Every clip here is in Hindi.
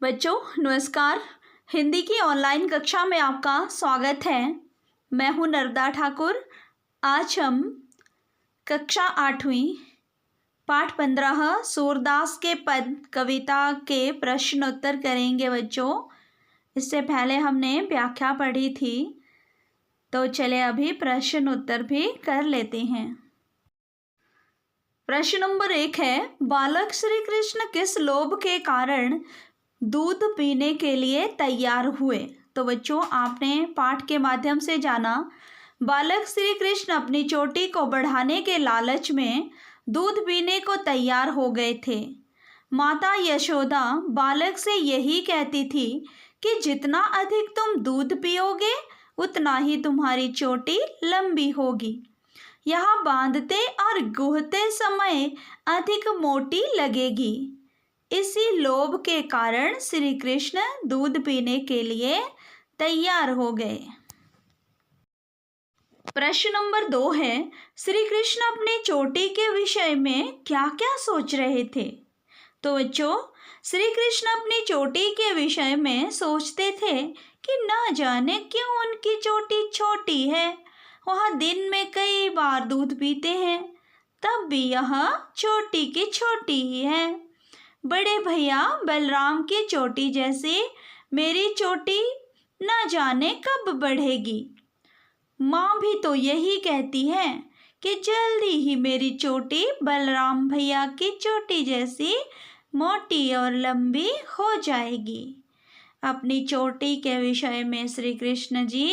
बच्चों नमस्कार। हिंदी की ऑनलाइन कक्षा में आपका स्वागत है। मैं हूं नर्मदा ठाकुर। आज हम कक्षा 8वीं पाठ 15 सूरदास के पद कविता के प्रश्न उत्तर करेंगे। बच्चों इससे पहले हमने व्याख्या पढ़ी थी, तो चले अभी प्रश्न उत्तर भी कर लेते हैं। प्रश्न नंबर 1 है, बालक श्री कृष्ण किस लोभ के कारण दूध पीने के लिए तैयार हुए? तो बच्चों आपने पाठ के माध्यम से जाना, बालक श्री कृष्ण अपनी चोटी को बढ़ाने के लालच में दूध पीने को तैयार हो गए थे। माता यशोदा बालक से यही कहती थी कि जितना अधिक तुम दूध पियोगे उतना ही तुम्हारी चोटी लंबी होगी। यह बांधते और गुहते समय अधिक मोटी लगेगी। इसी लोभ के कारण श्री कृष्ण दूध पीने के लिए तैयार हो गए। प्रश्न नंबर 2 है, श्री कृष्ण अपनी चोटी के विषय में क्या क्या सोच रहे थे? तो बच्चों श्री कृष्ण अपनी चोटी के विषय में सोचते थे कि न जाने क्यों उनकी चोटी छोटी है। वह दिन में कई बार दूध पीते हैं, तब भी यह छोटी की छोटी ही है। बड़े भैया बलराम की चोटी जैसी मेरी चोटी न जाने कब बढ़ेगी। माँ भी तो यही कहती है कि जल्दी ही मेरी चोटी बलराम भैया की चोटी जैसी मोटी और लंबी हो जाएगी। अपनी चोटी के विषय में श्री कृष्ण जी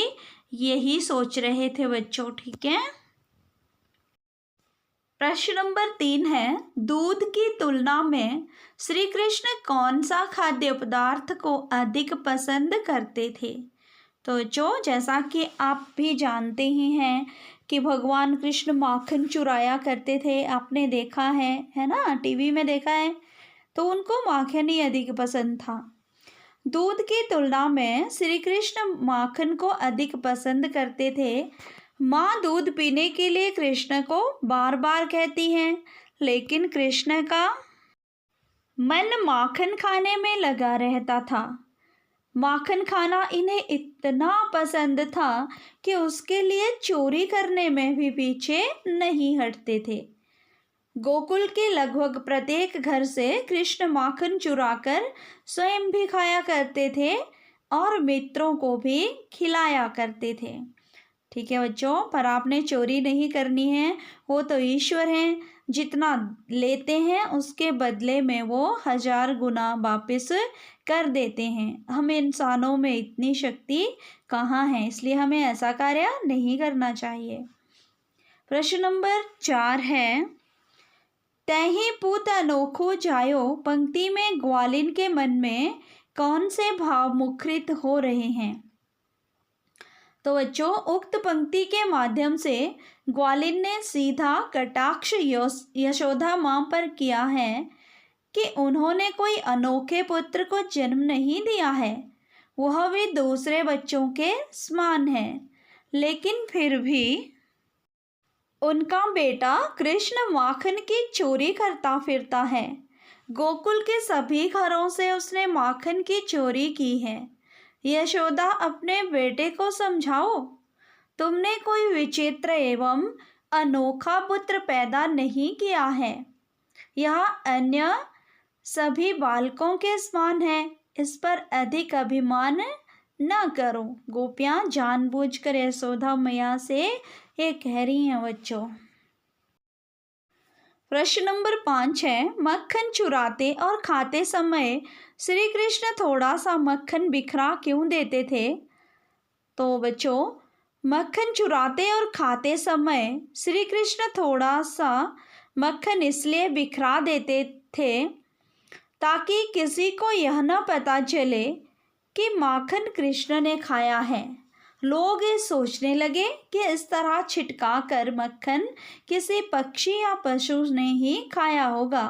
यही सोच रहे थे बच्चों, ठीक है। प्रश्न नंबर 3 है, दूध की तुलना में श्री कृष्ण कौन सा खाद्य पदार्थ को अधिक पसंद करते थे? तो जैसा कि आप भी जानते ही हैं कि भगवान कृष्ण माखन चुराया करते थे। आपने देखा है ना, टीवी में देखा है। तो उनको माखन ही अधिक पसंद था। दूध की तुलना में श्री कृष्ण माखन को अधिक पसंद करते थे। माँ दूध पीने के लिए कृष्ण को बार बार कहती हैं, लेकिन कृष्ण का मन माखन खाने में लगा रहता था। माखन खाना इन्हें इतना पसंद था कि उसके लिए चोरी करने में भी पीछे नहीं हटते थे। गोकुल के लगभग प्रत्येक घर से कृष्ण माखन चुराकर स्वयं भी खाया करते थे और मित्रों को भी खिलाया करते थे। ठीक है बच्चों, पर आपने चोरी नहीं करनी है। वो तो ईश्वर हैं, जितना लेते हैं उसके बदले में वो 1000 गुना वापस कर देते हैं। हम इंसानों में इतनी शक्ति कहाँ है, इसलिए हमें ऐसा कार्य नहीं करना चाहिए। प्रश्न नंबर 4 है, तैही पूत अनोखो जायो पंक्ति में ग्वालिन के मन में कौन से भाव मुखरित हो रहे हैं? तो बच्चों उक्त पंक्ति के माध्यम से ग्वालिन ने सीधा कटाक्ष यशोदा माँ पर किया है कि उन्होंने कोई अनोखे पुत्र को जन्म नहीं दिया है। वह भी दूसरे बच्चों के समान है, लेकिन फिर भी उनका बेटा कृष्ण माखन की चोरी करता फिरता है। गोकुल के सभी घरों से उसने माखन की चोरी की है। यशोदा अपने बेटे को समझाओ, तुमने कोई विचित्र एवं अनोखा पुत्र पैदा नहीं किया है। यह अन्य सभी बालकों के समान है, इस पर अधिक अभिमान न करो। गोपियाँ जानबूझकर यशोदा मैया से ये कह रही हैं बच्चों। प्रश्न नंबर 5 है, मक्खन चुराते और खाते समय श्री कृष्ण थोड़ा सा मक्खन बिखरा क्यों देते थे? तो बच्चों मक्खन चुराते और खाते समय श्री कृष्ण थोड़ा सा मक्खन इसलिए बिखरा देते थे ताकि किसी को यह न पता चले कि माखन कृष्ण ने खाया है। लोग ये सोचने लगे कि इस तरह छिटका कर मक्खन किसी पक्षी या पशु ने ही खाया होगा।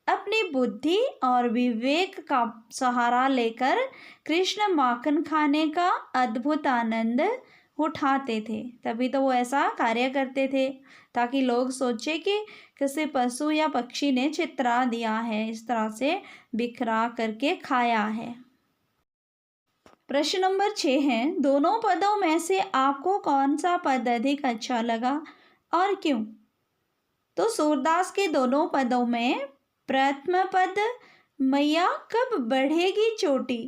अपनी बुद्धि और विवेक का सहारा लेकर कृष्ण माखन खाने का अद्भुत आनंद उठाते थे, तभी तो वो ऐसा कार्य करते थे। ताकि लोग सोचे कि किसी पशु या पक्षी ने चित्रा दिया है, इस तरह से बिखरा करके खाया है। प्रश्न नंबर 6 है, दोनों पदों में से आपको कौन सा पद अधिक अच्छा लगा और क्यों? तो सूरदास के दोनों पदों में प्रथम पद मैया कब बढ़ेगी चोटी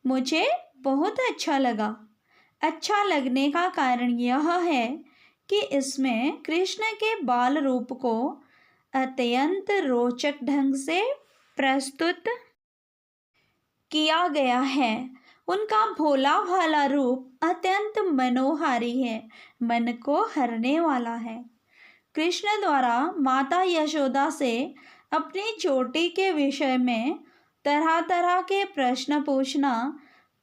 मुझे बहुत अच्छा लगा। अच्छा लगने का कारण यह है कि इसमें कृष्ण के बाल रूप को अत्यंत रोचक ढंग से प्रस्तुत किया गया है। उनका भोला भाला रूप अत्यंत मनोहारी है, मन को हरने वाला है। कृष्ण द्वारा माता यशोदा से अपनी चोटी के विषय में तरह तरह के प्रश्न पूछना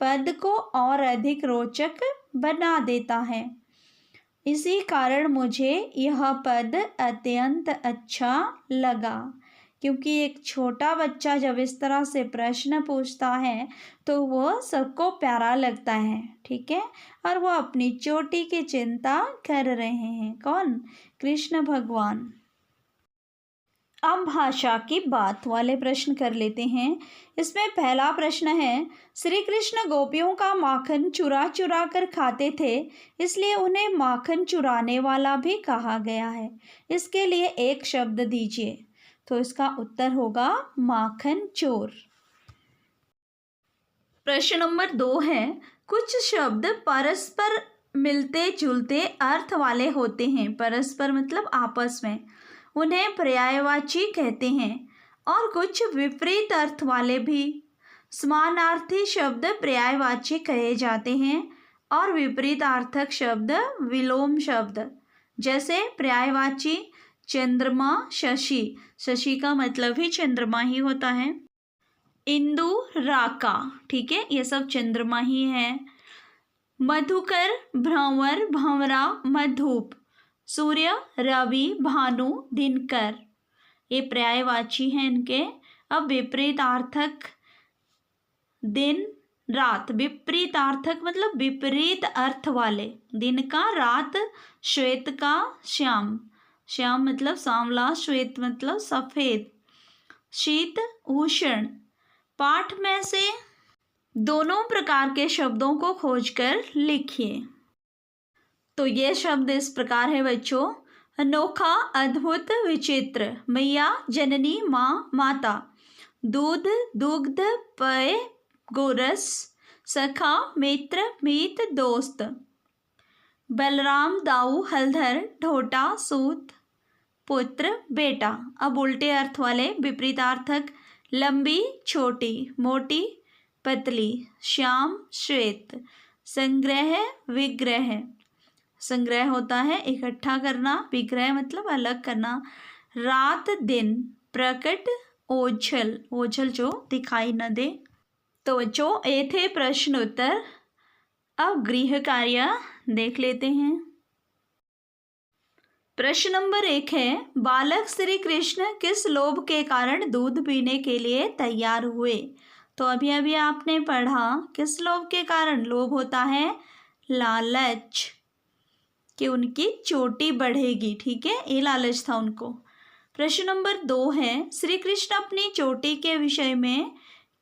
पद को और अधिक रोचक बना देता है। इसी कारण मुझे यह पद अत्यंत अच्छा लगा, क्योंकि एक छोटा बच्चा जब इस तरह से प्रश्न पूछता है तो वह सबको प्यारा लगता है, ठीक है। और वो अपनी चोटी की चिंता कर रहे हैं, कौन? कृष्ण भगवान। अब भाषा की बात वाले प्रश्न कर लेते हैं। इसमें पहला प्रश्न है, श्री कृष्ण गोपियों का माखन चुरा चुरा कर खाते थे, इसलिए उन्हें माखन चुराने वाला भी कहा गया है। इसके लिए एक शब्द दीजिए। तो इसका उत्तर होगा माखन चोर। प्रश्न नंबर 2 है, कुछ शब्द परस्पर मिलते जुलते अर्थ वाले होते हैं। परस्पर मतलब आपस में, उन्हें पर्यायवाची कहते हैं। और कुछ विपरीत अर्थ वाले भी। समानार्थी शब्द पर्यायवाची कहे जाते हैं और विपरीतार्थक शब्द विलोम शब्द। जैसे पर्यायवाची चंद्रमा शशि, शशि का मतलब ही चंद्रमा ही होता है। इंदु राका, ठीक है, ये सब चंद्रमा ही है। मधुकर भ्रमर भंवरा मधुप, सूर्य रवि भानु दिनकर, ये पर्यायवाची हैं इनके। अब विपरीतार्थक दिन रात, विपरीतार्थक मतलब विपरीत अर्थ वाले। दिन का रात, श्वेत का श्याम, श्याम मतलब सांवला, श्वेत मतलब सफेद, शीत उष्ण। पाठ में से दोनों प्रकार के शब्दों को खोजकर लिखिए। तो ये शब्द इस प्रकार है बच्चों, अनोखा अद्भुत विचित्र, मैया जननी माँ माता, दूध दुग्ध पेय गोरस, सखा मित्र मीत दोस्त, बलराम दाऊ हलधर ढोटा सूत पुत्र बेटा। अब उल्टे अर्थ वाले विपरीतार्थक, लंबी छोटी मोटी पतली, श्याम श्वेत, संग्रह विग्रह, संग्रह होता है इकट्ठा करना, विग्रह मतलब अलग करना, रात दिन, प्रकट ओझल, ओझल जो दिखाई न दे। तो बच्चों ये थे प्रश्न उत्तर। अब गृह कार्य देख लेते हैं। प्रश्न नंबर 1 है, बालक श्री कृष्ण किस लोभ के कारण दूध पीने के लिए तैयार हुए? तो अभी अभी आपने पढ़ा, किस लोभ के कारण? लोभ होता है लालच, कि उनकी चोटी बढ़ेगी, ठीक है, ये लालच था उनको। प्रश्न नंबर 2 है, श्री कृष्ण अपनी चोटी के विषय में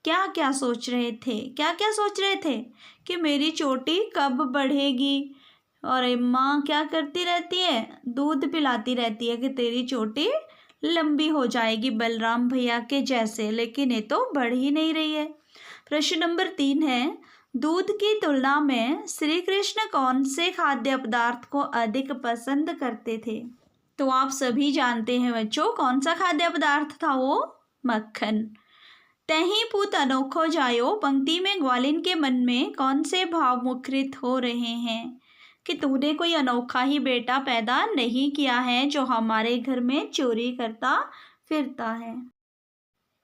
क्या क्या सोच रहे थे? क्या क्या सोच रहे थे? कि मेरी चोटी कब बढ़ेगी, और माँ क्या करती रहती है? दूध पिलाती रहती है कि तेरी चोटी लंबी हो जाएगी बलराम भैया के जैसे, लेकिन ये तो बढ़ ही नहीं रही है। प्रश्न नंबर 3 है, दूध की तुलना में श्री कृष्ण कौन से खाद्य पदार्थ को अधिक पसंद करते थे? तो आप सभी जानते हैं बच्चों, कौन सा खाद्य पदार्थ था वो? मक्खन। तहीं पूत अनोखो जायो पंक्ति में ग्वालिन के मन में कौन से भाव मुखरित हो रहे हैं? कि तूने कोई अनोखा ही बेटा पैदा नहीं किया है जो हमारे घर में चोरी करता फिरता है।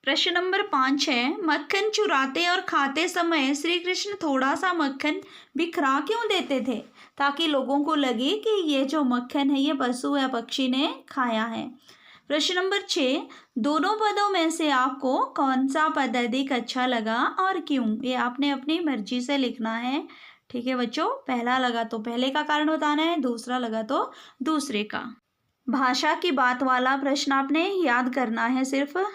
प्रश्न नंबर 5 है, मक्खन चुराते और खाते समय श्री कृष्ण थोड़ा सा मक्खन बिखरा क्यों देते थे? ताकि लोगों को लगे कि ये जो मक्खन है ये पशु या पक्षी ने खाया है। प्रश्न नंबर 6, दोनों पदों में से आपको कौन सा पद अधिक अच्छा लगा और क्यों? ये आपने अपनी मर्जी से लिखना है, ठीक है बच्चों। पहला लगा तो पहले का कारण बताना है, दूसरा लगा तो दूसरे का। भाषा की बात वाला प्रश्न आपने याद करना है सिर्फ।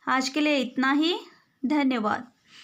आज के लिए इतना ही। धन्यवाद।